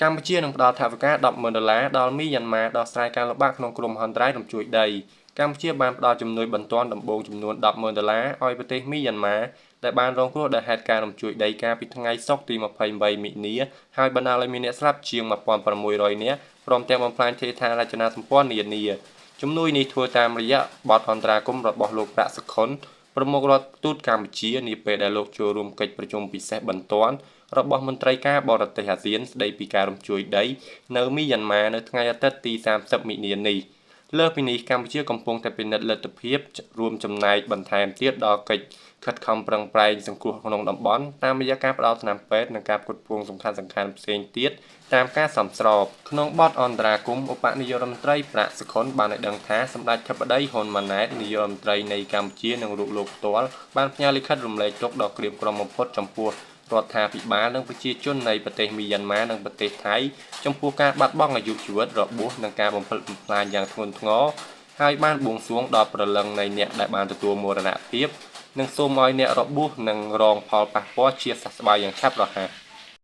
កម្ពុជានឹងផ្ដល់ថវិកា $10,000 ដល់មីយ៉ាន់ម៉ាដោះស្រាយការលំបាកក្នុងគ្រោះមហន្តរាយរំជួយដីកម្ពុជាបានផ្ដល់ជំនួយបន្ទាន់ដំបូងចំនួន$10,000ឲ្យប្រទេសមីយ៉ាន់ម៉ាដែលបានរងគ្រោះដោយហេតុការណ៍រំជួយដីកាលពីថ្ងៃសុក្រទី28មីនាហើយបណ្ដាលឲ្យមានអ្នកស្លាប់ជាង1,600នាក់ព្រមទាំងបំផ្លាញហេដ្ឋារចនាសម្ព័ន្ធនានាជំនួយនេះធ្វើតាមរយៈបទអន្តរាគមន៍របស់លោកប្រាក់សុខុនប្រមុខរដ្ឋទូតកម្ពុជានាពេលដែលលោកចូលរួមកិច្ចប្រជុំពិសេសបន្ទាន់របស់មន្ត្រីការបរទេសអាស៊ានស្ដីពីការរំជួយដីនៅមីយ៉ាន់ម៉ានៅថ្ងៃអាទិត្យទី30មីនានេះលើសពីនេះកម្ពុជាកំពុងតែពិនិត្យលទ្ធភាពរួមចំណែកបន្ថែមទៀតដល់កិច្ចខិតខំប្រឹងប្រែងសង្គ្រោះក្នុងតំបន់តាមរយៈការផ្តល់ថ្នាំពេទ្យនិងការផ្គត់ផ្គង់សំខាន់ៗផ្សេងទៀតតាមការសមស្របក្នុងបទអន្តរាគមន៍ឧបនាយករដ្ឋមន្ត្រីប្រាក់សុខុនបានឲ្យដឹងថាសម្ដេចធិបតីហ៊ុនម៉ាណែតនាយករដ្ឋមន្ត្រីនៃកម្ពុជានិងលោកផ្ទាល់បានផ្ញើលិខិតរំលែកទុក្ខដ៏ក្រៀមក្រំបំផុតចំពោះរដ្ឋាភិបាលនិងប្រជាជននៃប្រទេសមីយ៉ាន់ម៉ានិងប្រទេសថៃចំពោះការបាត់បង់អាយុជីវិតរបួសនិងការបំផ្លិចបំផ្លាញយ៉ាងធ្ងន់ធ្ងរហើយបានបួងសួងដល់ព្រលឹងនៃអ្នកដែលបានទទួលមរណភាពនិងសូមឲ្យអ្នករបួសនិងរងផលប៉ះពាល់ជាសះស្បើយយ៉ាងឆាប់រហ័ស